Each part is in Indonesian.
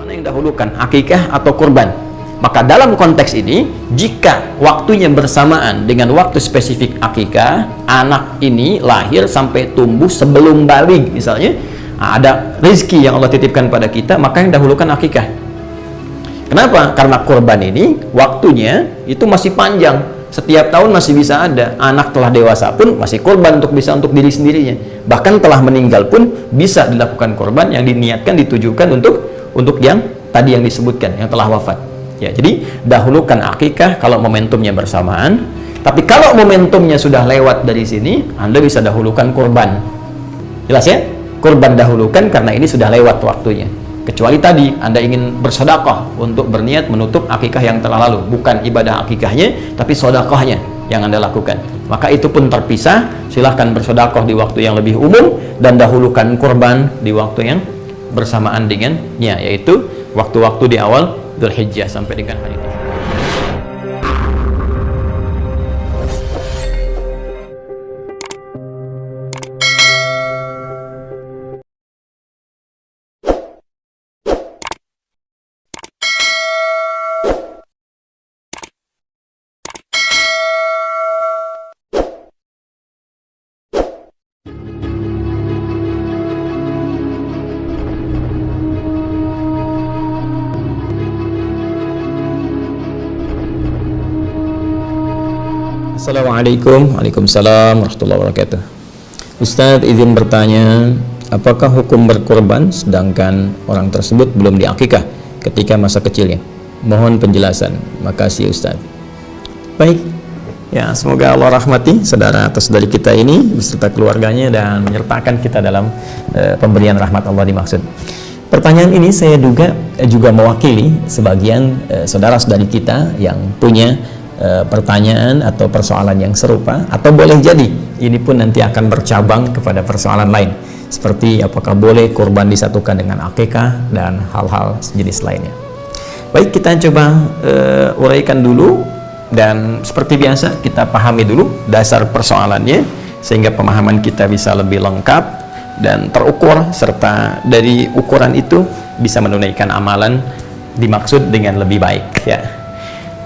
Mana yang dahulukan, akikah atau kurban? Maka dalam konteks ini, jika waktunya bersamaan dengan waktu spesifik akikah, anak ini lahir sampai tumbuh sebelum balik, misalnya ada rezeki yang Allah titipkan pada kita, maka yang dahulukan akikah. Kenapa? Karena kurban ini waktunya itu masih panjang, setiap tahun masih bisa ada. Anak telah dewasa pun masih kurban untuk diri sendirinya. Bahkan telah meninggal pun bisa dilakukan kurban yang diniatkan, ditujukan untuk yang tadi yang disebutkan, yang telah wafat. Ya, jadi dahulukan akikah kalau momentumnya bersamaan. Tapi kalau momentumnya sudah lewat dari sini, Anda bisa dahulukan kurban. Jelas ya? Kurban dahulukan karena ini sudah lewat waktunya. Kecuali tadi Anda ingin bersedekah untuk berniat menutup akikah yang telah lalu, bukan ibadah akikahnya tapi sedekahnya yang Anda lakukan. Maka itu pun terpisah. Silahkan bersedekah di waktu yang lebih umum dan dahulukan kurban di waktu yang bersamaan dengannya, yaitu waktu-waktu di awal Dzulhijjah sampai dengan hari ini. Assalamualaikum, waalaikumsalam warahmatullahi wabarakatuh. Ustadz izin bertanya, apakah hukum berkorban sedangkan orang tersebut belum diakikah ketika masa kecilnya? Mohon penjelasan. Makasih Ustadz. Baik, ya semoga Allah rahmati saudara atau saudari kita ini beserta keluarganya dan menyertakan kita dalam pemberian rahmat Allah dimaksud. Pertanyaan ini saya duga juga mewakili sebagian saudara-saudari kita yang punya pertanyaan atau persoalan yang serupa, atau boleh jadi ini pun nanti akan bercabang kepada persoalan lain seperti apakah boleh kurban disatukan dengan akikah dan hal-hal sejenis lainnya. Baik, kita coba uraikan dulu dan seperti biasa kita pahami dulu dasar persoalannya sehingga pemahaman kita bisa lebih lengkap dan terukur, serta dari ukuran itu bisa menunaikan amalan dimaksud dengan lebih baik.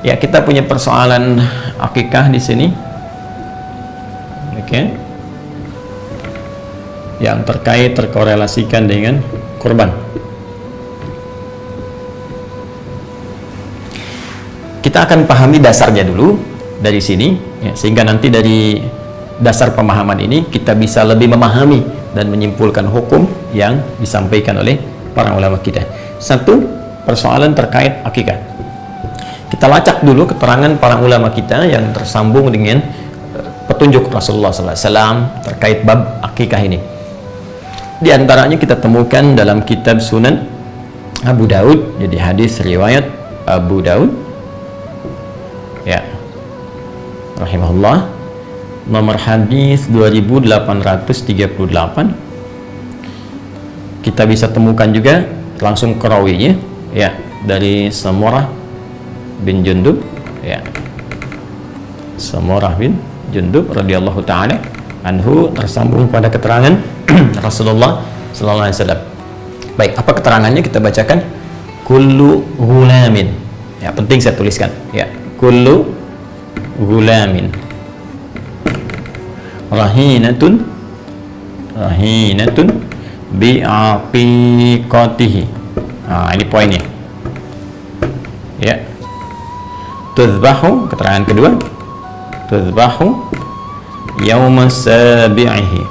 Ya, kita punya persoalan akikah di sini. Oke. Yang terkorelasikan dengan kurban. Kita akan pahami dasarnya dulu dari sini, ya, sehingga nanti dari dasar pemahaman ini kita bisa lebih memahami dan menyimpulkan hukum yang disampaikan oleh para ulama kita. Satu, persoalan terkait akikah. Kita lacak dulu keterangan para ulama kita yang tersambung dengan petunjuk Rasulullah SAW terkait bab akikah ini. Di antaranya kita temukan dalam kitab Sunan Abu Daud, jadi hadis riwayat Abu Daud, ya, rahimahullah, nomor hadis 2838. Kita bisa temukan juga langsung ke rawinya, ya, dari Samurah bin Jundub, ya, Samurah bin Jundub radhiyallahu taala anhu, tersambung pada keterangan Rasulullah sallallahu alaihi wasallam. Baik, apa keterangannya kita bacakan? Kullu ghulamin, ya, penting saya tuliskan, ya, kullu ghulamin rahinatun bi'aqiqatihi. Ini poinnya, ya. Tuzbahu, keterangan kedua, tuzbahu yauma sabi'ihi.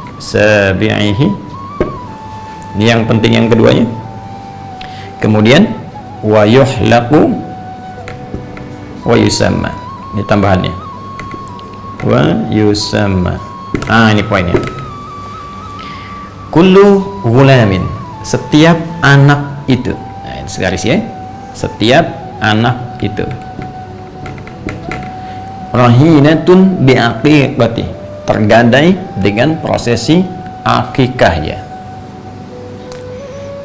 Ini yang penting yang keduanya. Kemudian wa yuhlaqu wa yusamma. Ini tambahannya. Wa yusamma. Ini poinnya. Kullu ghulamin, setiap anak itu. Ini segaris ya. Setiap anak itu. Rahinatun bi'aqiqati, tergadai dengan prosesi akikahnya.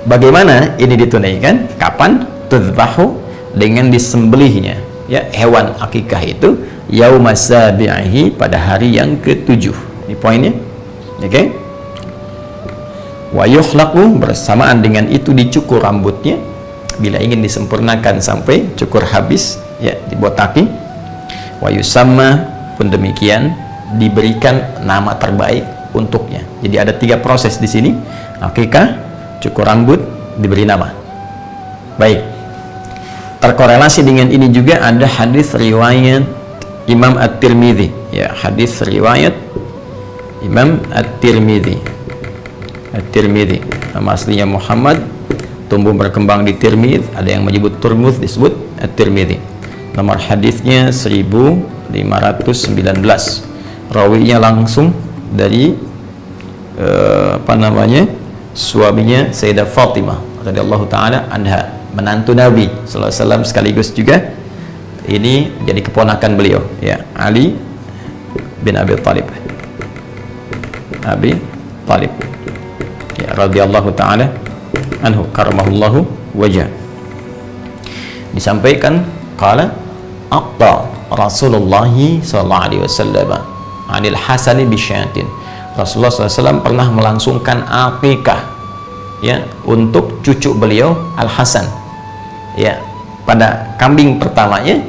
Bagaimana ini ditunaikan? Kapan? Tuzbahu, dengan disembelihnya, ya, hewan akikah itu yauma sabi'ihi, pada hari yang ke-7. Ini poinnya. Oke. Wa yuhlaqu, bersamaan dengan itu dicukur rambutnya. bila ingin disempurnakan sampai cukur habis, ya dibotaki. Wa yusamma pun demikian, diberikan nama terbaik untuknya. Jadi ada 3 proses di sini: akikah, cukur rambut, diberi nama. Baik. Terkorelasi dengan ini juga ada hadis riwayat Imam At-Tirmidzi, ya, hadis riwayat Imam At-Tirmidzi. At-Tirmidzi, nama aslinya Muhammad, tumbuh berkembang di Tirmidz, ada yang menyebut Turmuz, disebut At-Tirmidzi. Nomor hadisnya 1519. Rawinya langsung dari suaminya Sayyidah Fatimah radhiyallahu taala anha, menantu Nabi sallallahu alaihi wasallam, sekaligus juga ini jadi keponakan beliau, ya, Ali bin Abi Thalib. Abi Thalib, ya, radhiyallahu taala anhu karamahullahu wajah. Disampaikan qala aqta Rasulullah sallallahu alaihi wasallam 'anil Hasani bisyatin. Rasulullah SAW pernah melangsungkan akikah, ya, untuk cucu beliau Al Hasan, ya, pada kambing pertamanya.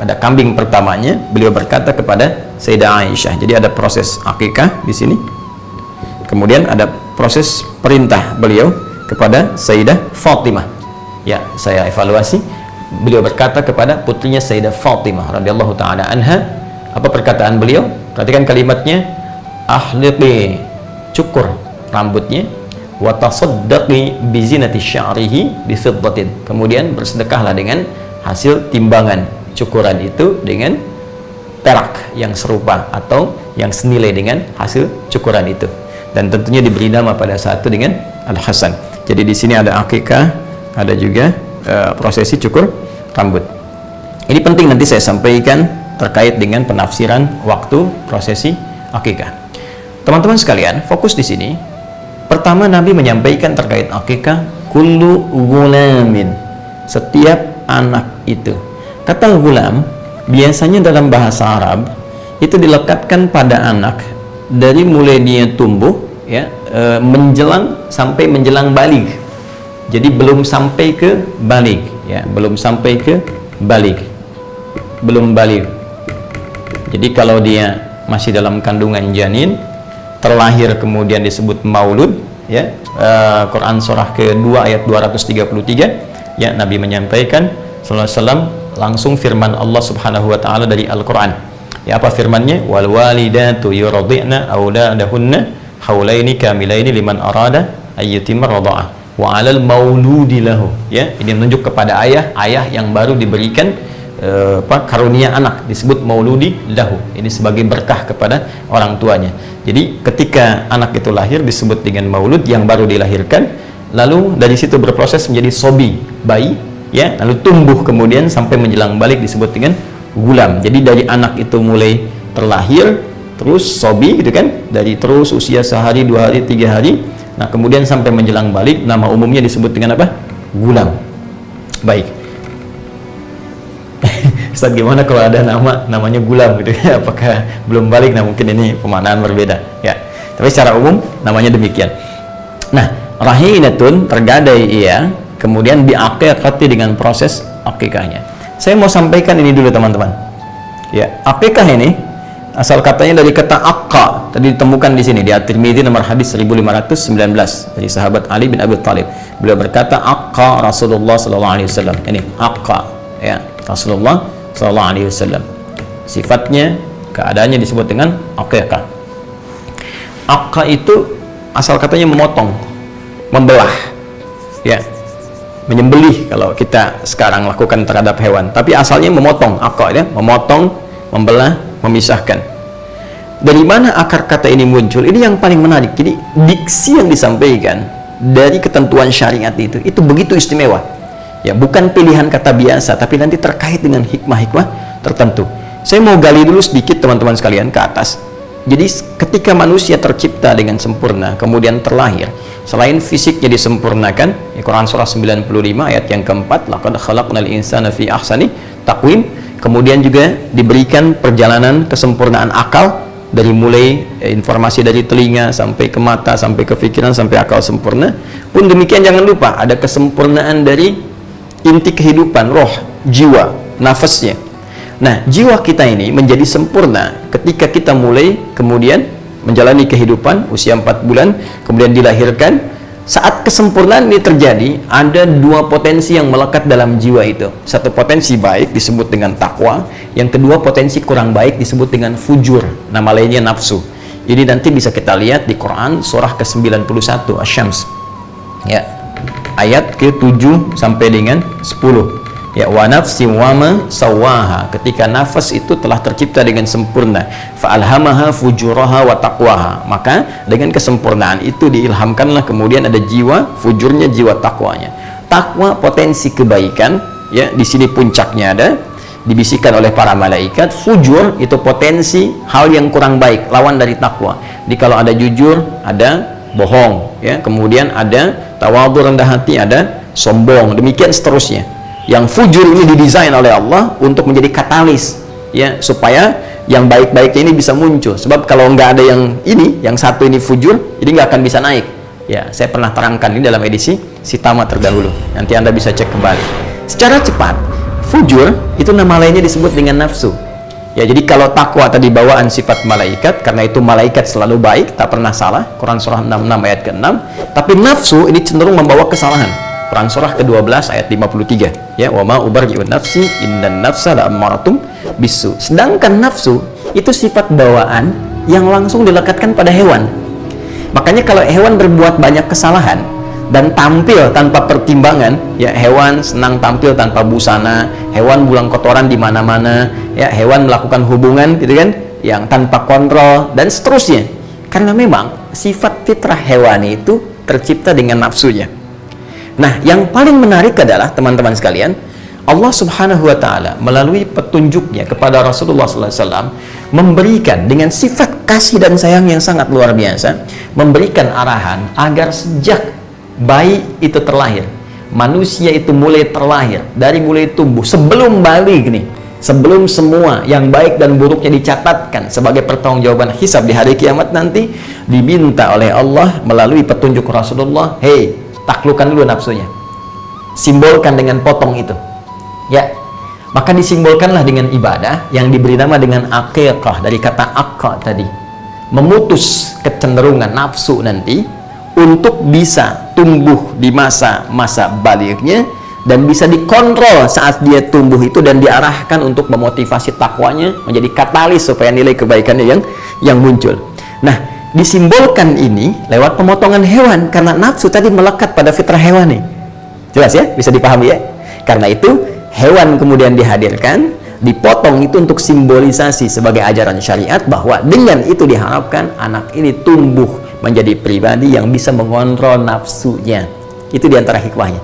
Pada kambing pertamanya beliau berkata kepada Sayyidah Aisyah. Jadi ada proses akikah di sini. Kemudian ada proses perintah beliau kepada Sayyidah Fatimah. Ya, saya evaluasi. Beliau berkata kepada putrinya Sayyidah Fatimah radhiyallahu taala anha, apa perkataan beliau? Perhatikan kalimatnya, ahliqi, cukur rambutnya, wa tasaddaqi bi zinati sya'rihi bi fiddatin. Kemudian bersedekahlah dengan hasil timbangan cukuran itu dengan perak yang serupa atau yang senilai dengan hasil cukuran itu. Dan tentunya diberi nama pada saat itu dengan Al Hasan. Jadi di sini ada akikah, ada juga prosesi cukur rambut. Ini penting nanti saya sampaikan terkait dengan penafsiran waktu prosesi akikah. Teman-teman sekalian, fokus di sini. Pertama, Nabi menyampaikan terkait akikah, kullu ghulamin, setiap anak itu. Kata gulam biasanya dalam bahasa Arab itu dilekatkan pada anak dari mulai dia tumbuh, ya, menjelang sampai menjelang balig. Jadi belum sampai ke balig, ya, belum sampai ke balig, belum balig. Jadi kalau dia masih dalam kandungan janin, terlahir kemudian disebut maulud, ya. Quran surah kedua ayat 233, ya, Nabi menyampaikan sallallahu alaihi wasallam langsung firman Allah Subhanahu wa taala dari Al-Qur'an. Ya, apa firmannya? Wal walidatu yurdi'na auladahunna haulaini kamilaini liman arada ayyutimma radha'ah wa 'alal mauludi lahu. Ya, ini menunjuk kepada ayah yang baru diberikan karunia anak, disebut mauludi lahu. Ini sebagai berkah kepada orang tuanya. Jadi ketika anak itu lahir disebut dengan maulud, yang baru dilahirkan, lalu dari situ berproses menjadi sobi, bayi, ya, lalu tumbuh kemudian sampai menjelang balik disebut dengan gulam. Jadi dari anak itu mulai terlahir terus sobi, gitu kan, dari terus usia sehari, 2 hari, 3 hari, nah kemudian sampai menjelang balik, nama umumnya disebut dengan apa? Gulam. Baik. Ustaz, gimana kalau ada namanya gulam gitu ya? Apakah belum balik? Nah, mungkin ini pemaknaan berbeda, ya. Tapi secara umum namanya demikian. Nah, rahinatun, tergadai ia, kemudian diakikati dengan proses akikahnya. Saya mau sampaikan ini dulu teman-teman. Ya, akikah ini asal katanya dari kata akka, tadi ditemukan di sini di At-Tirmidzi nomor hadis 1519 dari sahabat Ali bin Abi Thalib. Beliau berkata akka Rasulullah sallallahu alaihi wasallam. Ini akka, ya, Rasulullah sallallahu alaihi wasallam. Sifatnya, keadaannya disebut dengan akikah. Akka itu asal katanya memotong, membelah, ya, menyembelih kalau kita sekarang lakukan terhadap hewan, tapi asalnya memotong, akak, ya, memotong, membelah, memisahkan. Dari mana akar kata ini muncul? Ini yang paling menarik. Jadi diksi yang disampaikan dari ketentuan syariat itu begitu istimewa, ya, bukan pilihan kata biasa, tapi nanti terkait dengan hikmah-hikmah tertentu. Saya mau gali dulu sedikit teman-teman sekalian ke atas. Jadi ketika manusia tercipta dengan sempurna, kemudian terlahir, selain fisiknya disempurnakan, ya, Quran surah 95 ayat yang keempat, laqad khalaqnal insana fi ahsani taqwim, kemudian juga diberikan perjalanan kesempurnaan akal, dari mulai informasi dari telinga sampai ke mata, sampai ke pikiran, sampai akal sempurna. Pun demikian jangan lupa ada kesempurnaan dari inti kehidupan, roh, jiwa, nafasnya. Nah, jiwa kita ini menjadi sempurna ketika kita mulai kemudian menjalani kehidupan usia 4 bulan, kemudian dilahirkan. Saat kesempurnaan ini terjadi, ada dua potensi yang melekat dalam jiwa itu. Satu potensi baik disebut dengan takwa, yang kedua potensi kurang baik disebut dengan fujur, nama lainnya nafsu. Ini nanti bisa kita lihat di Quran surah ke-91 Asy-Syams. Ya. Ayat ke-7 sampai dengan 10. Ya, wa nafsi wa ma sawaha, ketika nafas itu telah tercipta dengan sempurna, fa alhamaha fujuraha wa taqwaha, maka dengan kesempurnaan itu diilhamkanlah kemudian ada jiwa fujurnya, jiwa takwanya. Takwa potensi kebaikan, ya, di sini puncaknya ada dibisikkan oleh para malaikat. Fujur itu potensi hal yang kurang baik, lawan dari takwa. Jadi kalau ada jujur, ada bohong, ya, kemudian ada tawadhu, rendah hati, ada sombong, demikian seterusnya. Yang fujur ini didesain oleh Allah untuk menjadi katalis, ya, supaya yang baik-baiknya ini bisa muncul. Sebab kalau nggak ada yang ini, yang satu ini fujur, jadi nggak akan bisa naik. Ya, saya pernah terangkan ini dalam edisi Sitama terdahulu. Nanti Anda bisa cek kembali. Secara cepat, fujur itu nama lainnya disebut dengan nafsu. Ya, jadi kalau takwa tadi bawaan sifat malaikat, karena itu malaikat selalu baik, tak pernah salah. Quran surah 66 ayat ke-6. Tapi nafsu ini cenderung membawa kesalahan. Quran surah ke-12 ayat 53, ya, wa ma ubarri'un nafsi innan nafsa la'amaratum bisu. Sedangkan nafsu itu sifat bawaan yang langsung dilekatkan pada hewan. Makanya kalau hewan berbuat banyak kesalahan dan tampil tanpa pertimbangan, ya, hewan senang tampil tanpa busana, hewan buang kotoran di mana-mana, ya, hewan melakukan hubungan gitu kan yang tanpa kontrol dan seterusnya. Karena memang sifat fitrah hewani itu tercipta dengan nafsunya. Nah, yang paling menarik adalah teman-teman sekalian, Allah Subhanahu wa Ta'ala melalui petunjuknya kepada Rasulullah SAW memberikan dengan sifat kasih dan sayang yang sangat luar biasa, memberikan arahan agar sejak bayi itu terlahir, manusia itu mulai terlahir, dari mulai tumbuh sebelum balik nih, sebelum semua yang baik dan buruknya dicatatkan sebagai pertanggungjawaban hisab di hari kiamat nanti, diminta oleh Allah melalui petunjuk Rasulullah, hei, taklukkan dulu nafsunya, simbolkan dengan potong itu, ya. Maka disimbolkanlah dengan ibadah yang diberi nama dengan aqiqah, dari kata aqqa tadi, memutus kecenderungan nafsu nanti untuk bisa tumbuh di masa baliknya dan bisa dikontrol saat dia tumbuh itu, dan diarahkan untuk memotivasi takwanya menjadi katalis supaya nilai kebaikannya yang muncul. Nah, disimbolkan ini lewat pemotongan hewan, karena nafsu tadi melekat pada fitrah hewani. Jelas ya? Bisa dipahami ya? Karena itu hewan kemudian dihadirkan, dipotong itu untuk simbolisasi sebagai ajaran syariat bahwa dengan itu diharapkan anak ini tumbuh menjadi pribadi yang bisa mengontrol nafsunya. Itu diantara hikmahnya.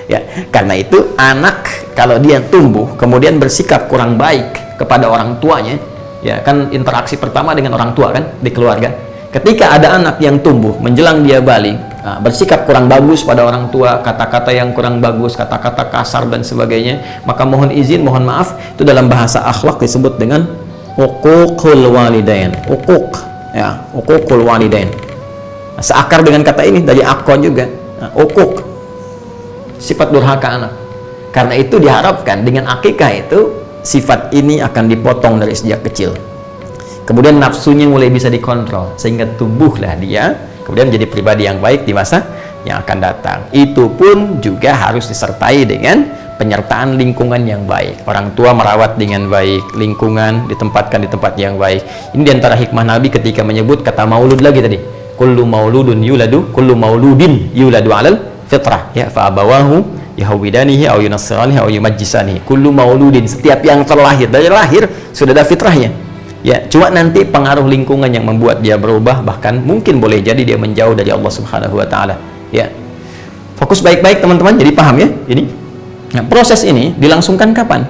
Ya, karena itu anak kalau dia tumbuh kemudian bersikap kurang baik kepada orang tuanya, ya kan, interaksi pertama dengan orang tua kan di keluarga. Ketika ada anak yang tumbuh menjelang dia balik, bersikap kurang bagus pada orang tua, kata-kata yang kurang bagus, kata-kata kasar dan sebagainya, maka mohon izin, mohon maaf, itu dalam bahasa akhlak disebut dengan uququl walidain. Uquq, ya, uququl walidain. Seakar dengan kata ini dari akon juga. Uquq, sifat durhaka anak. Karena itu diharapkan dengan akikah itu sifat ini akan dipotong dari sejak kecil. Kemudian nafsunya mulai bisa dikontrol sehingga tumbuhlah dia kemudian menjadi pribadi yang baik di masa yang akan datang. Itu pun juga harus disertai dengan penyertaan lingkungan yang baik. Orang tua merawat dengan baik, lingkungan ditempatkan di tempat yang baik. Ini diantara hikmah Nabi ketika menyebut kata maulud lagi tadi. Kullu mauludun yuladu, kullu mauludin yuladu alal fitrah, ya, fa abawahu yahwidanihi aw yunassiranihi aw yumajjisanihi. Kullu mauludin, setiap yang terlahir dari lahir sudah ada fitrahnya. Ya, cuma nanti pengaruh lingkungan yang membuat dia berubah, bahkan mungkin boleh jadi dia menjauh dari Allah Subhanahu wa Ta'ala. Ya, fokus baik-baik teman-teman, jadi paham ya ini. Nah, proses ini dilangsungkan kapan?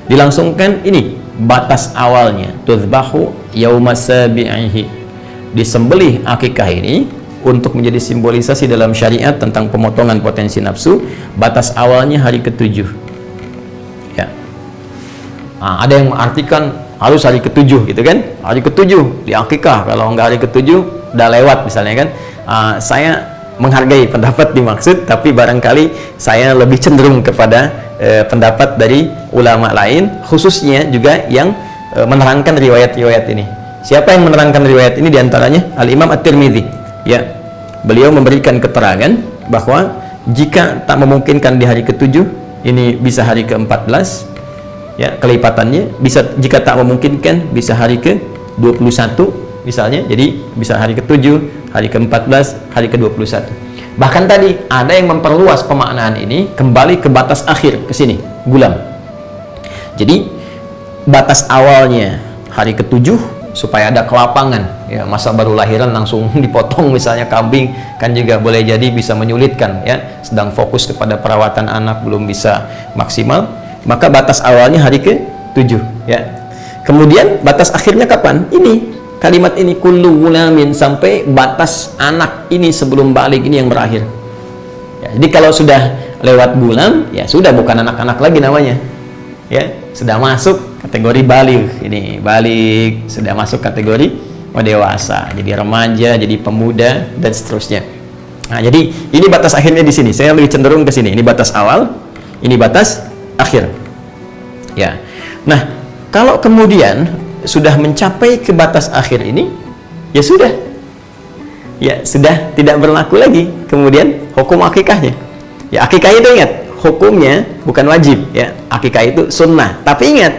Dilangsungkan ini batas awalnya, tudzbahu yauma sabi'ihi, disembelih akikah ini untuk menjadi simbolisasi dalam syariat tentang pemotongan potensi nafsu. Batas awalnya hari ke-7. Ya, ada yang mengartikan harus hari ke-7 gitu kan, hari ke-7 di akikah. Kalau nggak hari ke-7 udah lewat misalnya kan. Saya menghargai pendapat dimaksud, tapi barangkali saya lebih cenderung kepada pendapat dari ulama lain, khususnya juga yang menerangkan riwayat-riwayat ini. Siapa yang menerangkan riwayat ini? Diantaranya Al-Imam At-Tirmidzi. Ya, beliau memberikan keterangan bahwa jika tak memungkinkan di hari ke-7, ini bisa hari ke-14, ya, kelipatannya. Bisa, jika tak memungkinkan, bisa hari ke-21 misalnya, jadi bisa hari ke-7, hari ke-14, hari ke-21. Bahkan tadi ada yang memperluas pemaknaan ini kembali ke batas akhir, ke sini, gulam. Jadi batas awalnya hari ke-7 supaya ada kelapangan, ya, masa baru lahiran langsung dipotong misalnya kambing, kan juga boleh jadi bisa menyulitkan, ya, sedang fokus kepada perawatan anak belum bisa maksimal, maka batas awalnya hari ke-7, ya. Kemudian batas akhirnya kapan? Ini kalimat ini, kullu gulamin, sampai batas anak ini sebelum balik ini yang berakhir, ya. Jadi kalau sudah lewat gulam, ya sudah, bukan anak-anak lagi namanya, ya, sudah masuk kategori balik, ini balik, sudah masuk kategori dewasa, jadi remaja, jadi pemuda, dan seterusnya. Nah, jadi ini batas akhirnya di sini. Saya lebih cenderung ke sini. Ini batas awal, ini batas akhir, ya. Nah, kalau kemudian sudah mencapai ke batas akhir ini, ya sudah, ya sudah tidak berlaku lagi kemudian hukum akikahnya. Ya, akikah itu ingat, hukumnya bukan wajib, ya. Akikah itu sunnah, tapi ingat,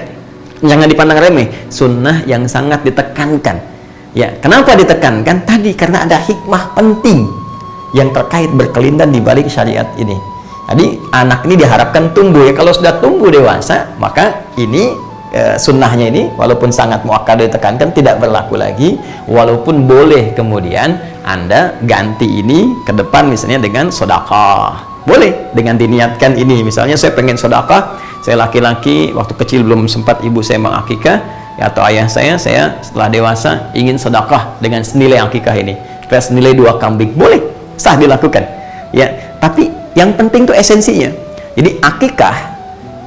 jangan dipandang remeh, sunnah yang sangat ditekankan, ya. Kenapa ditekankan? Tadi karena ada hikmah penting yang terkait berkelindan di balik syariat ini. Jadi anak ini diharapkan tumbuh, ya. Kalau sudah tumbuh dewasa, maka ini sunnahnya ini walaupun sangat muakkad ditekankan tidak berlaku lagi, walaupun boleh kemudian Anda ganti ini ke depan misalnya dengan sedekah. Boleh dengan diniatkan ini, misalnya saya pengen sedekah, saya laki-laki, waktu kecil belum sempat ibu saya mengakikah, ya, atau ayah saya setelah dewasa ingin sedekah dengan senilai akikah ini, senilai 2 kambing, boleh, sah dilakukan, ya. Tapi yang penting itu esensinya. Jadi akikah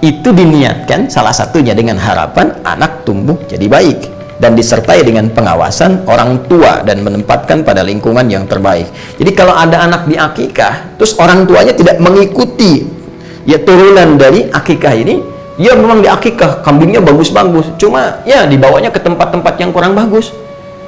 itu diniatkan salah satunya dengan harapan anak tumbuh jadi baik dan disertai dengan pengawasan orang tua dan menempatkan pada lingkungan yang terbaik. Jadi kalau ada anak di akikah terus orang tuanya tidak mengikuti, ya, turunan dari akikah ini, ya memang di akikah kambingnya bagus-bagus, cuma ya dibawanya ke tempat-tempat yang kurang bagus,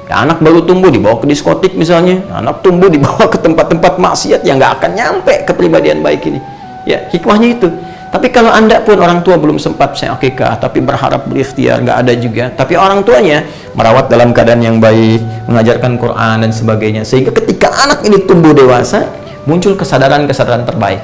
ya, anak baru tumbuh dibawa ke diskotik misalnya, anak tumbuh dibawa ke tempat-tempat maksiat yang nggak akan nyampe kepribadian baik ini, ya, hikmahnya itu. Tapi kalau Anda pun orang tua belum sempat saya akikah, tapi berharap berikhtiar, nggak ada juga, tapi orang tuanya merawat dalam keadaan yang baik, mengajarkan Quran dan sebagainya, sehingga ketika anak ini tumbuh dewasa muncul kesadaran-kesadaran terbaik,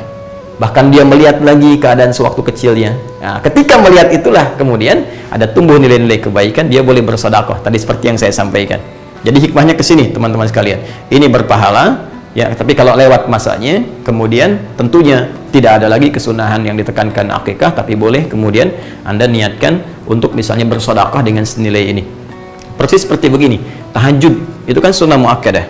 bahkan dia melihat lagi keadaan sewaktu kecilnya. Nah, ketika melihat itulah kemudian ada tumbuh nilai-nilai kebaikan, dia boleh bersedekah tadi seperti yang saya sampaikan. Jadi hikmahnya ke sini teman-teman sekalian, ini berpahala, ya. Tapi kalau lewat masanya kemudian tentunya tidak ada lagi kesunahan yang ditekankan akikah, tapi boleh kemudian Anda niatkan untuk misalnya bersedekah dengan senilai ini. Persis seperti begini, tahajud itu kan sunnah muakkadah,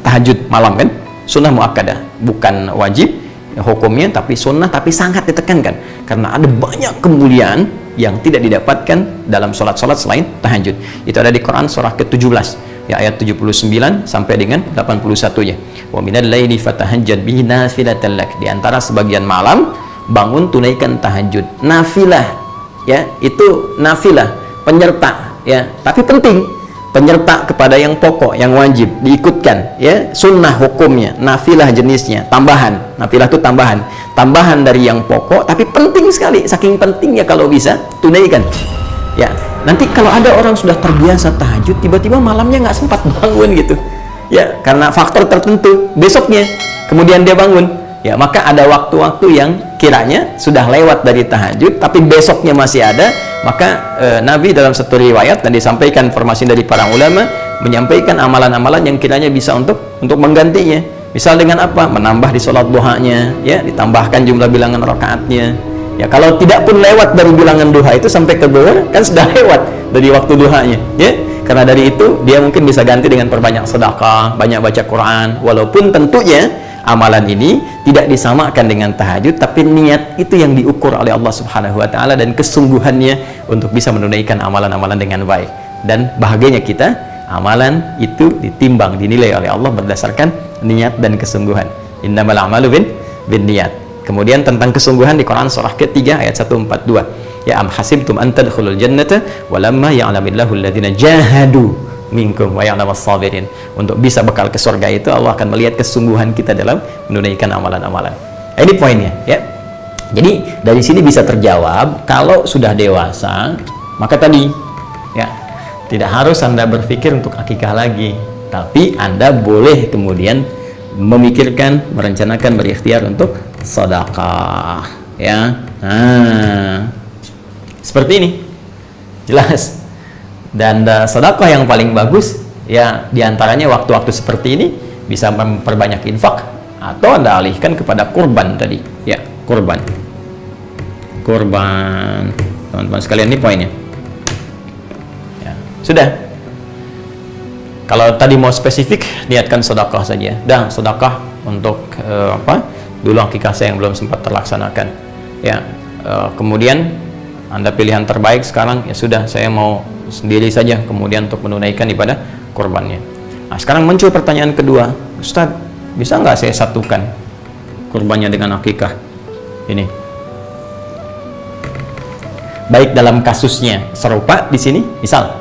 tahajud malam kan sunnah muakkadah, bukan wajib hukumnya, tapi sunnah, tapi sangat ditekankan karena ada banyak kemuliaan yang tidak didapatkan dalam sholat-sholat selain tahajud. Itu ada di Quran surah ke-17, ya, ayat 79 sampai dengan 81-nya. Wa minal laili fatahajjad bihi nafilatan lak. Di antara sebagian malam bangun tunaikan tahajud. Nafilah, ya, itu nafilah, penyerta, ya, tapi penting, penyerta kepada yang pokok, yang wajib diikutkan, ya, sunnah hukumnya, nafilah jenisnya, tambahan. Nafilah itu tambahan dari yang pokok, tapi penting sekali, saking pentingnya kalau bisa tunaikan, ya. Nanti kalau ada orang sudah terbiasa tahajud, tiba-tiba malamnya nggak sempat bangun gitu, ya, karena faktor tertentu, besoknya kemudian dia bangun, ya, maka ada waktu-waktu yang kiranya sudah lewat dari tahajud tapi besoknya masih ada, maka Nabi dalam satu riwayat dan disampaikan informasi dari para ulama menyampaikan amalan-amalan yang kiranya bisa untuk menggantinya. Misal dengan apa? Menambah di sholat duhanya, ya, ditambahkan jumlah bilangan rakaatnya, ya. Kalau tidak pun lewat dari bilangan duha itu sampai ke duha kan sudah lewat dari waktu duhanya, ya. Karena dari itu dia mungkin bisa ganti dengan perbanyak sedekah, banyak baca Quran, walaupun tentunya amalan ini tidak disamakan dengan tahajud, tapi niat itu yang diukur oleh Allah Subhanahu wa taala dan kesungguhannya untuk bisa menunaikan amalan-amalan dengan baik. Dan bahagianya kita, amalan itu ditimbang, dinilai oleh Allah berdasarkan niat dan kesungguhan. Innamal a'malu binniyat. Kemudian tentang kesungguhan di Quran surah ketiga ayat 142. Ya am hasibtum an tadkhulul jannata walamma ya'lamillahu alladhina jahadu minkum wa ya'lamas sabirin. Untuk bisa bekal ke surga itu Allah akan melihat kesungguhan kita dalam menunaikan amalan-amalan. Ini poinnya, ya. Jadi dari sini bisa terjawab, kalau sudah dewasa, maka tadi, ya, tidak harus Anda berpikir untuk akikah lagi, tapi Anda boleh kemudian memikirkan, merencanakan, berikhtiar untuk sedekah, ya. Nah, seperti ini, jelas. Dan sedekah yang paling bagus, ya, diantaranya waktu-waktu seperti ini bisa memperbanyak infak, atau Anda alihkan kepada kurban tadi, ya, kurban, teman-teman sekalian, ini poinnya. Ya, sudah. Kalau tadi mau spesifik, niatkan sedekah saja. Dah, sedekah untuk dulu akikah saya yang belum sempat terlaksanakan. Ya, kemudian Anda pilihan terbaik sekarang, ya sudah, saya mau sendiri saja kemudian untuk menunaikan ibadah kurbannya. Nah, sekarang muncul pertanyaan kedua, Ustadz, bisa nggak saya satukan kurbannya dengan akikah ini? Baik dalam kasusnya serupa di sini, misal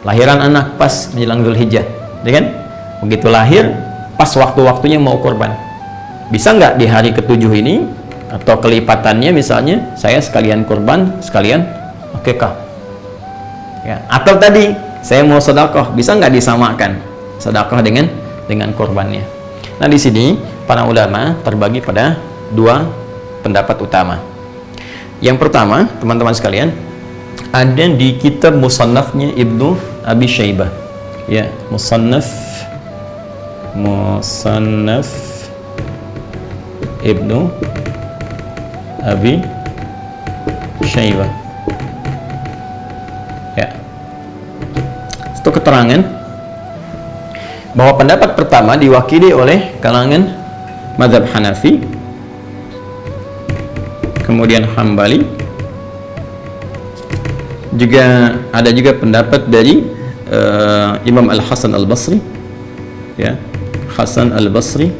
lahiran anak pas menjelang Dzulhijjah, ya kan? Begitu lahir, pas waktu-waktunya mau kurban. Bisa nggak di hari ke-7 ini, atau kelipatannya misalnya, saya sekalian kurban, sekalian akikah? Ya. Atau tadi, saya mau sedekah, bisa nggak disamakan sedekah dengan kurbannya? Nah, di sini para ulama terbagi pada dua pendapat utama. Yang pertama, teman-teman sekalian, ada di kitab musannafnya Ibnu Abi Syaibah, ya, musannaf Ibnu Abi Syaibah, ya. Itu keterangan bahwa pendapat pertama diwakili oleh kalangan mazhab Hanafi, kemudian Hambali, juga ada juga pendapat dari Imam Al-Hasan Al-Basri, ya, Hasan Al-Basri,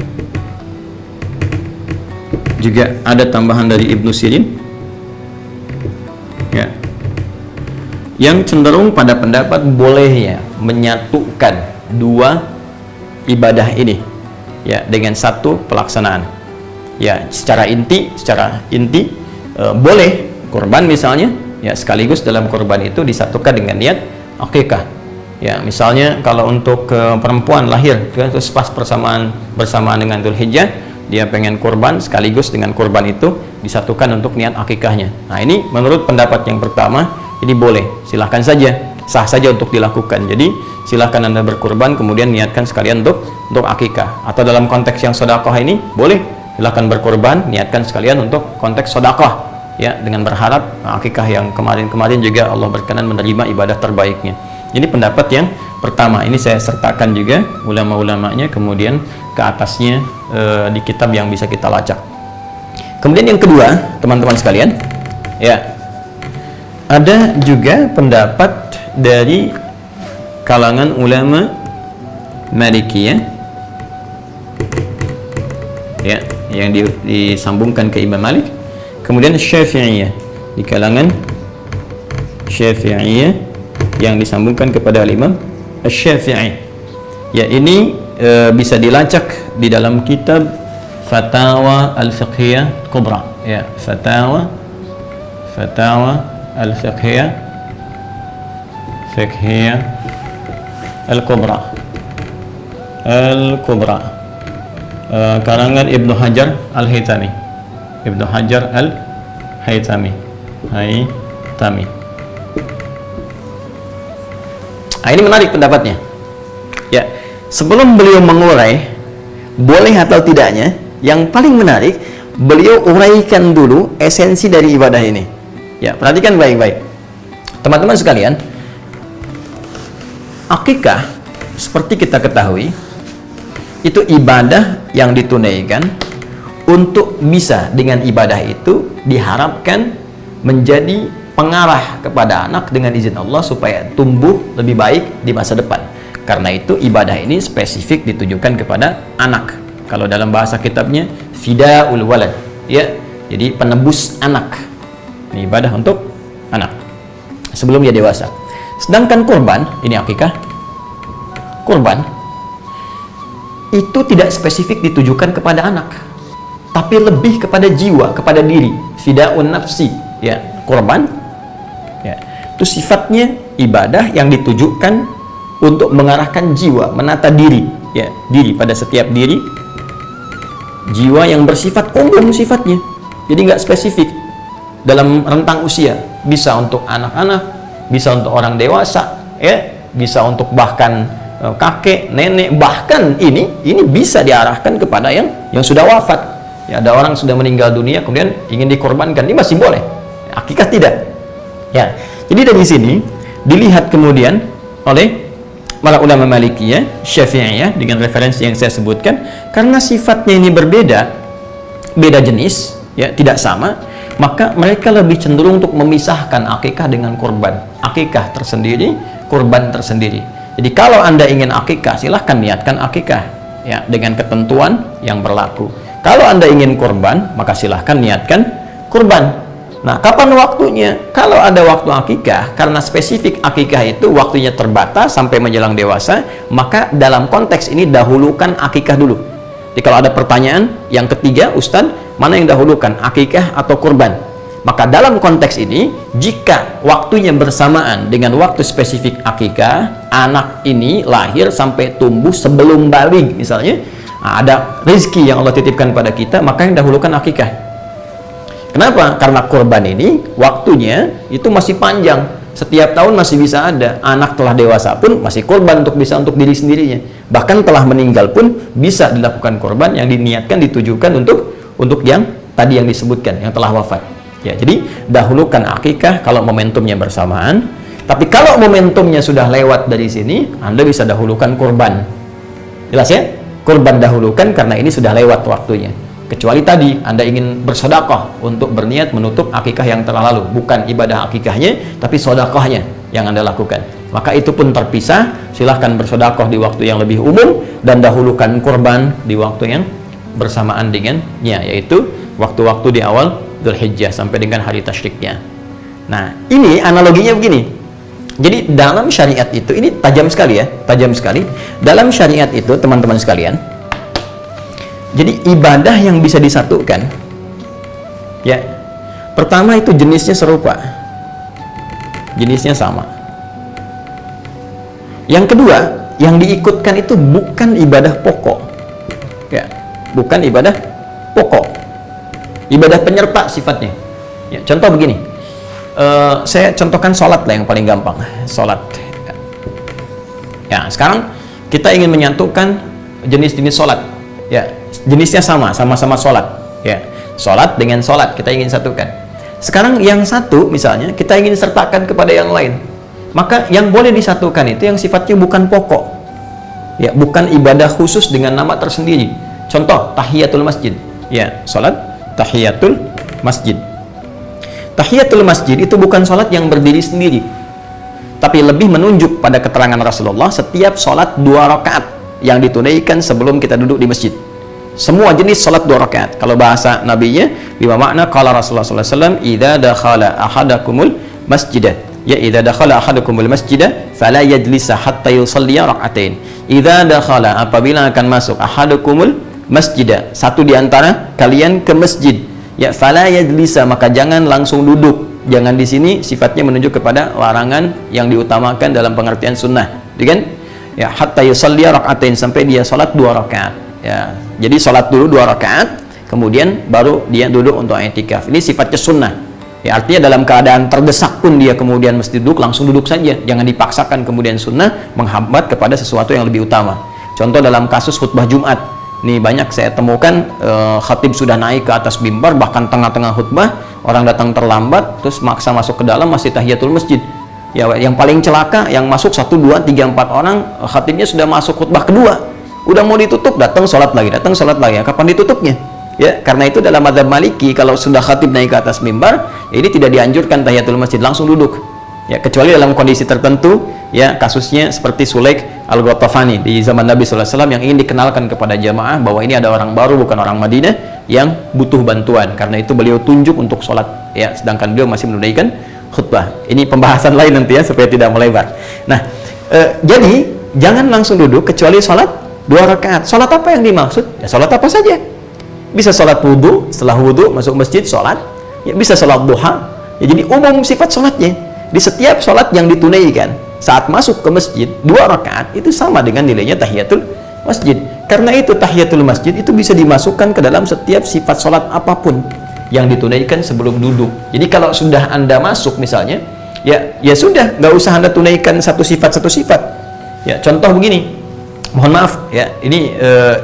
juga ada tambahan dari Ibnu Sirin, ya, yang cenderung pada pendapat bolehnya menyatukan dua ibadah ini, ya, dengan satu pelaksanaan, ya, secara inti boleh kurban misalnya, ya, sekaligus dalam kurban itu disatukan dengan niat akikah. Ya, misalnya kalau untuk perempuan lahir terus pas bersamaan dengan Dzulhijjah, dia pengen kurban, sekaligus dengan kurban itu disatukan untuk niat akikahnya. Nah, ini menurut pendapat yang pertama, ini boleh, silahkan saja, sah saja untuk dilakukan. Jadi silahkan Anda berkurban kemudian niatkan sekalian untuk akikah. Atau dalam konteks yang sedekah ini boleh, silahkan berkurban, niatkan sekalian untuk konteks sedekah, ya, dengan berharap akikah yang kemarin juga Allah berkenan menerima ibadah terbaiknya. Ini pendapat yang pertama, ini saya sertakan juga ulama-ulamanya kemudian ke atasnya di kitab yang bisa kita lacak. Kemudian yang kedua, teman-teman sekalian, ya, ada juga pendapat dari kalangan ulama Malikiyah, ya, yang disambungkan ke Imam Malik. Kemudian Syafi'iyah, di kalangan Syafi'iyah yang disambungkan kepada Imam Asy-Syafi'i. Ya, ini bisa dilacak di dalam kitab Fatawa Al-Fiqhiyah Kubra, ya, Fatawa Al-Fiqhiyah Al-Kubra karangan Ibnu Hajar Al-Haytami. Nah, ini menarik pendapatnya. Ya, sebelum beliau mengurai boleh atau tidaknya, yang paling menarik beliau uraikan dulu esensi dari ibadah ini. Ya, perhatikan baik-baik, teman-teman sekalian. Akikah, seperti kita ketahui, itu ibadah yang ditunaikan untuk bisa dengan ibadah itu diharapkan menjadi pengarah kepada anak dengan izin Allah supaya tumbuh lebih baik di masa depan. Karena itu ibadah ini spesifik ditujukan kepada anak, Kalau dalam bahasa kitabnya fidaul walad, ya. Jadi penebus anak. Ini ibadah untuk anak sebelum dia dewasa. Sedangkan kurban, ini akikah, kurban itu tidak spesifik ditujukan kepada anak, tapi lebih kepada jiwa, kepada diri. Fidaun nafsi, ya, kurban, ya, itu sifatnya ibadah yang ditujukan untuk mengarahkan jiwa, menata diri, ya, diri pada setiap diri, jiwa yang bersifat umum sifatnya, jadi nggak spesifik dalam rentang usia. Bisa untuk anak-anak, bisa untuk orang dewasa, ya, bisa untuk bahkan kakek, nenek, bahkan ini bisa diarahkan kepada yang sudah wafat. Ya, ada orang sudah meninggal dunia kemudian ingin dikorbankan, ini masih boleh. Akikah tidak. Ya, jadi dari sini dilihat kemudian oleh para ulama Malikiyah, Syafi'iyah dengan referensi yang saya sebutkan, karena sifatnya ini berbeda, beda jenis, ya, tidak sama, maka mereka lebih cenderung untuk memisahkan akikah dengan kurban. Akikah tersendiri, kurban tersendiri. Jadi kalau Anda ingin akikah, silahkan niatkan akikah, ya, dengan ketentuan yang berlaku. Kalau Anda ingin kurban, maka silahkan niatkan kurban. Nah, kapan waktunya? Kalau ada waktu akikah, karena spesifik akikah itu waktunya terbatas sampai menjelang dewasa, maka dalam konteks ini dahulukan akikah dulu. Jadi kalau ada pertanyaan yang ketiga, Ustadz, mana yang dahulukan, akikah atau kurban? Maka dalam konteks ini, jika waktunya bersamaan dengan waktu spesifik akikah, anak ini lahir sampai tumbuh sebelum baligh misalnya, ada rezeki yang Allah titipkan pada kita, maka yang dahulukan akikah. Kenapa? Karena kurban ini waktunya itu masih panjang, setiap tahun masih bisa ada. Anak telah dewasa pun masih kurban untuk diri sendirinya, bahkan telah meninggal pun bisa dilakukan kurban yang diniatkan, ditujukan untuk yang tadi yang disebutkan, yang telah wafat. Ya, jadi dahulukan akikah kalau momentumnya bersamaan. Tapi kalau momentumnya sudah lewat dari sini, Anda bisa dahulukan kurban. Jelas ya? Kurban dahulukan karena ini sudah lewat waktunya. Kecuali tadi Anda ingin bersedekah untuk berniat menutup akikah yang telah lalu, bukan ibadah akikahnya tapi sedekahnya yang Anda lakukan, maka itu pun terpisah. Silahkan bersedekah di waktu yang lebih umum dan dahulukan kurban di waktu yang bersamaan dengannya, yaitu waktu-waktu di awal Dzulhijjah sampai dengan hari tasyriknya. Nah, ini analoginya begini. Jadi dalam syariat itu, ini tajam sekali ya, tajam sekali. Dalam syariat itu, teman-teman sekalian, jadi ibadah yang bisa disatukan, ya, pertama itu jenisnya serupa, jenisnya sama. Yang kedua, yang diikutkan itu bukan ibadah pokok, ya, bukan ibadah pokok, ibadah penyerta sifatnya. Ya, contoh begini, saya contohkan sholat lah yang paling gampang, sholat. Ya, sekarang kita ingin menyatukan jenis-jenis sholat, ya, jenisnya sama-sama sholat, ya, sholat dengan sholat kita ingin satukan. Sekarang yang satu misalnya kita ingin sertakan kepada yang lain, maka yang boleh disatukan itu yang sifatnya bukan pokok, ya, bukan ibadah khusus dengan nama tersendiri. Contoh tahiyatul masjid, ya, sholat tahiyatul masjid. Tahiyatul masjid itu bukan sholat yang berdiri sendiri, tapi lebih menunjuk pada keterangan Rasulullah setiap sholat 2 rakaat yang ditunaikan sebelum kita duduk di masjid. Semua jenis sholat 2 rakaat. Kalau bahasa nabinya, bima makna qala Rasulullah SAW, idza dakhala ahadakumul masjidah, ya, idza dakhala ahadukumul masjidah fala yajlisa hatta yusalliya rak'atain. Idza dakhala, apabila akan masuk, ahadukumul masjidah, satu di antara kalian ke masjid, ya, fala yajlisa, maka jangan langsung duduk. Jangan di sini sifatnya menunjuk kepada larangan yang diutamakan dalam pengertian sunnah, kan? Ya, hatta yusalliya rak'atain, sampai dia salat 2 rakaat. Ya, jadi salat dulu 2 rakaat, kemudian baru dia duduk untuk i'tikaf. Ini sifatnya sunnah. Ya, artinya dalam keadaan terdesak pun dia kemudian mesti duduk, langsung duduk saja. Jangan dipaksakan kemudian sunnah menghambat kepada sesuatu yang lebih utama. Contoh dalam kasus khutbah Jumat. Nih banyak saya temukan khatib sudah naik ke atas mimbar, bahkan tengah-tengah khutbah orang datang terlambat, terus maksa masuk ke dalam, masih tahiyatul masjid. Ya, yang paling celaka yang masuk 1, 2, 3, 4 orang, khatibnya sudah masuk khutbah kedua, udah mau ditutup, datang sholat lagi, kapan ditutupnya? Ya, karena itu dalam mazhab Maliki kalau sudah khatib naik ke atas mimbar, ini tidak dianjurkan tahiyatul masjid, langsung duduk. Ya, kecuali dalam kondisi tertentu, ya kasusnya seperti Sulaik Al-Ghatafani di zaman Nabi SAW yang ingin dikenalkan kepada jamaah bahwa ini ada orang baru, bukan orang Madinah, yang butuh bantuan. Karena itu beliau tunjuk untuk sholat, ya, sedangkan beliau masih menunaikan khutbah. Ini pembahasan lain nanti ya, supaya tidak melebar. Nah, jadi jangan langsung duduk kecuali sholat 2 rakaat. Sholat apa yang dimaksud? Ya, sholat apa saja. Bisa sholat wudhu, setelah wudhu masuk masjid sholat, ya, bisa sholat duha. Ya, jadi umum sifat sholatnya. Di setiap sholat yang ditunaikan saat masuk ke masjid 2 rakaat itu sama dengan nilainya tahiyatul masjid. Karena itu tahiyatul masjid itu bisa dimasukkan ke dalam setiap sifat sholat apapun yang ditunaikan sebelum duduk. Jadi kalau sudah Anda masuk misalnya, ya sudah, nggak usah Anda tunaikan satu sifat. Ya, contoh begini, mohon maaf ya, ini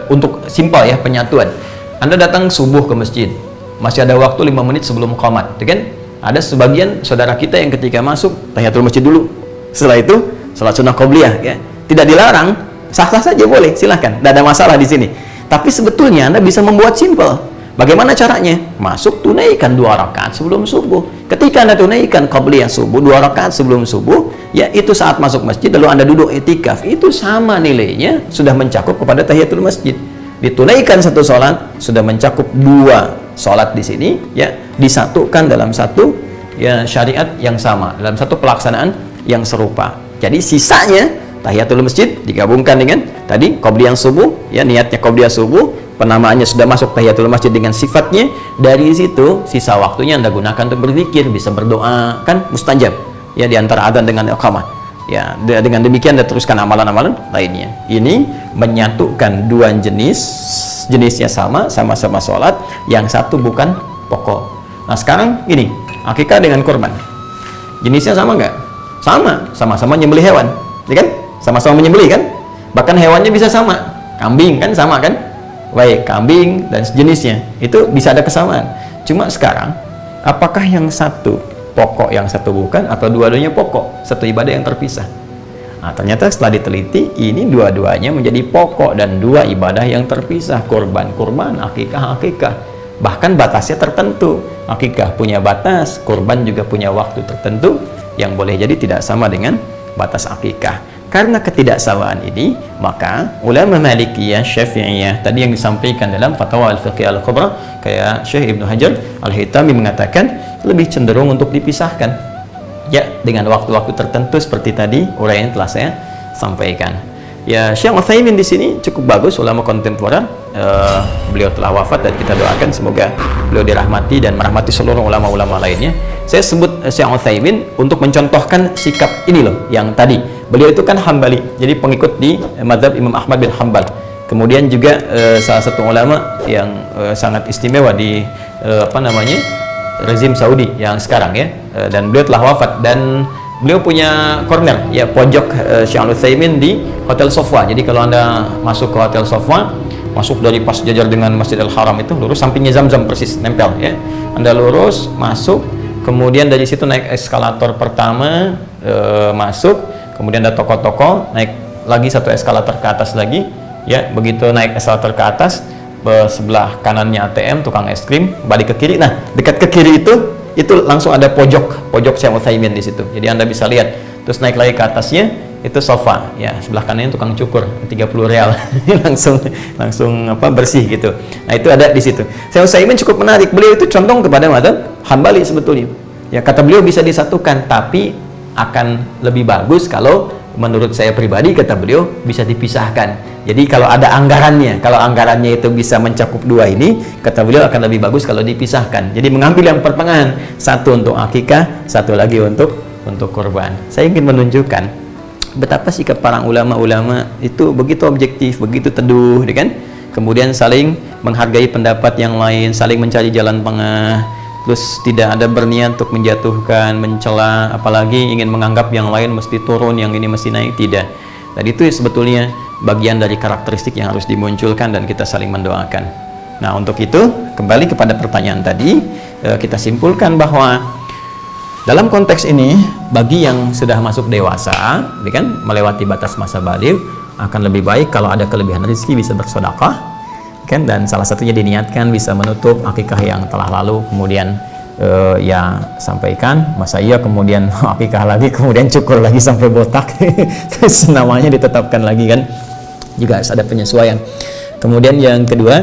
untuk simpel ya, penyatuan. Anda datang subuh ke masjid, masih ada waktu 5 menit sebelum qomat, kan? Ada sebagian saudara kita yang ketika masuk tahiyatul masjid dulu, setelah itu salat sunnah qobliyah, ya. Tidak dilarang, sah-sah saja, boleh, silahkan, tidak ada masalah di sini. Tapi sebetulnya Anda bisa membuat simpel. Bagaimana caranya? Masuk, tunaikan 2 rakaat sebelum subuh. Ketika Anda tunaikan qobliyah subuh 2 rakaat sebelum subuh, ya itu saat masuk masjid, lalu Anda duduk i'tikaf, itu sama nilainya, sudah mencakup kepada tahiyatul masjid. Ditunaikan satu sholat sudah mencakup 2 sholat di sini, ya, disatukan dalam satu, ya, syariat yang sama, dalam satu pelaksanaan yang serupa. Jadi sisanya tahiyatul masjid digabungkan dengan tadi qobliyah subuh, ya, niatnya qobliyah subuh, penamaannya sudah masuk tahiyatul masjid dengan sifatnya. Dari situ sisa waktunya Anda gunakan untuk berzikir, bisa berdoa, kan mustajab, ya, di antara adzan dengan iqamah. Ya, dengan demikian Anda teruskan amalan-amalan lainnya. Ini menyatukan 2 jenisnya sama-sama sholat, yang satu bukan pokok. Nah sekarang gini, akikah dengan kurban, jenisnya sama nggak? Sama-sama nyembelih hewan, ya kan? Sama-sama menyembelih kan? Bahkan hewannya bisa sama, kambing kan sama kan? Baik, kambing dan sejenisnya itu bisa ada kesamaan. Cuma sekarang, apakah yang satu pokok, yang satu bukan, atau dua-duanya pokok, satu ibadah yang terpisah? Nah, ternyata setelah diteliti, ini dua-duanya menjadi pokok dan 2 ibadah yang terpisah. Kurban, akikah. Bahkan batasnya tertentu. Akikah punya batas, kurban juga punya waktu tertentu yang boleh jadi tidak sama dengan batas akikah. Karena ketidaksamaan ini, maka ulama Malikiyah, Syafi'iyah, tadi yang disampaikan dalam Fatwa Al-Fiqh Al-Kubra, kayak Syekh Ibnu Hajar Al-Haytami mengatakan lebih cenderung untuk dipisahkan, ya, dengan waktu-waktu tertentu seperti tadi uraian telah saya sampaikan. Ya, Syekh Utsaimin di sini cukup bagus, ulama kontemporer. Beliau telah wafat dan kita doakan semoga beliau dirahmati dan merahmati seluruh ulama-ulama lainnya. Saya sebut Syekh Utsaimin untuk mencontohkan sikap ini loh, yang tadi. Beliau itu kan Hambali, jadi pengikut di mazhab Imam Ahmad bin Hanbal. Kemudian juga salah satu ulama yang sangat istimewa di rezim Saudi yang sekarang, ya, dan beliau telah wafat, dan beliau punya corner, ya, pojok Syekh Utsaimin di Hotel Sofwa. Jadi kalau Anda masuk ke Hotel Sofwa, masuk dari pas jajar dengan Masjidil Haram itu lurus, sampingnya Zamzam persis nempel, ya. Anda lurus masuk, kemudian dari situ naik eskalator pertama, masuk, kemudian ada toko-toko, naik lagi satu eskalator ke atas lagi, ya. Begitu naik eskalator ke atas, sebelah kanannya ATM, tukang es krim, balik ke kiri. Nah, dekat ke kiri itu langsung ada pojok Syekh Utsaimin di situ. Jadi Anda bisa lihat. Terus naik lagi ke atasnya itu sofa, ya, sebelah kanannya tukang cukur, 30 real. langsung bersih gitu. Nah, itu ada di situ. Syekh Utsaimin cukup menarik. Beliau itu condong kepada mazhab Hambali sebetulnya. Ya, kata beliau bisa disatukan, tapi akan lebih bagus kalau menurut saya pribadi, kata beliau, bisa dipisahkan. Jadi kalau ada anggarannya, kalau anggarannya itu bisa mencakup 2 ini, kata beliau akan lebih bagus kalau dipisahkan. Jadi mengambil yang pertengahan, satu untuk akikah, satu lagi untuk kurban. Saya ingin menunjukkan betapa sikap para ulama-ulama itu begitu objektif, begitu teduh, kan? Kemudian saling menghargai pendapat yang lain, saling mencari jalan tengah, terus tidak ada berniat untuk menjatuhkan, mencela, apalagi ingin menganggap yang lain mesti turun, yang ini mesti naik, tidak. Dan itu sebetulnya bagian dari karakteristik yang harus dimunculkan dan kita saling mendoakan. Nah, untuk itu kembali kepada pertanyaan tadi, kita simpulkan bahwa dalam konteks ini, bagi yang sudah masuk dewasa, kan, melewati batas masa baligh, akan lebih baik kalau ada kelebihan rezeki bisa bersedekah, kan, dan salah satunya diniatkan bisa menutup akikah yang telah lalu, kemudian ya sampaikan. Masa iya kemudian akikah lagi, kemudian cukur lagi sampai botak, terus namanya ditetapkan lagi kan, juga harus ada penyesuaian. Kemudian yang kedua,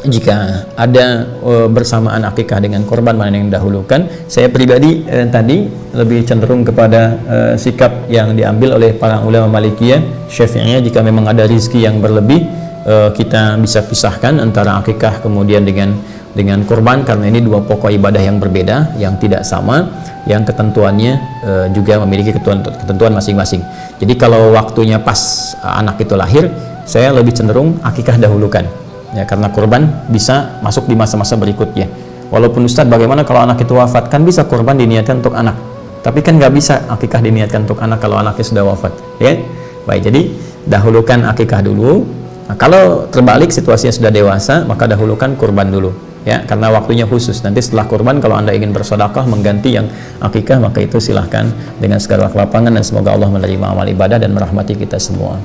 jika ada bersamaan akikah dengan korban, mana yang didahulukan? Saya pribadi tadi lebih cenderung kepada sikap yang diambil oleh para ulama Malikiyah, Syafi'iyah. Jika memang ada rizki yang berlebih, kita bisa pisahkan antara akikah kemudian dengan kurban, karena ini dua pokok ibadah yang berbeda, yang tidak sama, yang ketentuannya juga memiliki ketentuan masing-masing. Jadi kalau waktunya pas anak itu lahir, saya lebih cenderung akikah dahulukan, ya, karena kurban bisa masuk di masa-masa berikutnya. Walaupun Ustadz, bagaimana kalau anak itu wafat? Kan bisa kurban diniatkan untuk anak, tapi kan nggak bisa akikah diniatkan untuk anak kalau anaknya sudah wafat, ya. Baik, jadi dahulukan akikah dulu. Nah, kalau terbalik situasinya sudah dewasa, maka dahulukan kurban dulu, ya, karena waktunya khusus. Nanti setelah kurban, kalau Anda ingin bersedekah mengganti yang akikah, maka itu silahkan dengan segala kelapangan, dan semoga Allah menerima amal ibadah dan merahmati kita semua.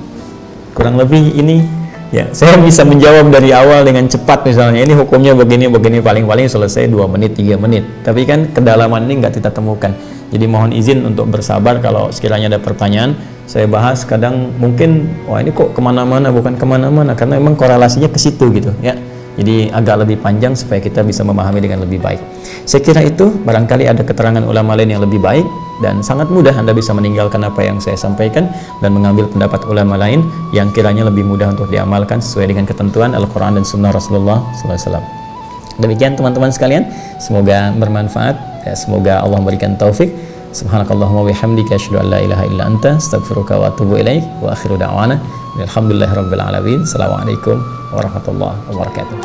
Kurang lebih ini, ya, saya bisa menjawab dari awal dengan cepat. Misalnya ini hukumnya begini paling-paling selesai 2 menit 3 menit, tapi kan kedalaman ini nggak kita temukan. Jadi mohon izin untuk bersabar kalau sekiranya ada pertanyaan. Saya bahas kadang mungkin, wah ini kok kemana-mana, bukan kemana-mana, karena memang korelasinya ke situ gitu, ya. Jadi agak lebih panjang supaya kita bisa memahami dengan lebih baik. Saya kira itu, barangkali ada keterangan ulama lain yang lebih baik, dan sangat mudah Anda bisa meninggalkan apa yang saya sampaikan dan mengambil pendapat ulama lain yang kiranya lebih mudah untuk diamalkan sesuai dengan ketentuan Al-Quran dan Sunnah Rasulullah SAW. Demikian teman-teman sekalian, semoga bermanfaat, ya, semoga Allah memberikan taufik. Subhanakallahumma wabihamdika asyhadu an la ilaha illa anta astaghfiruka wa atubu ilaik, wa akhiru da'wana alhamdulillahirabbil alamin. Assalamualaikum warahmatullahi wabarakatuh.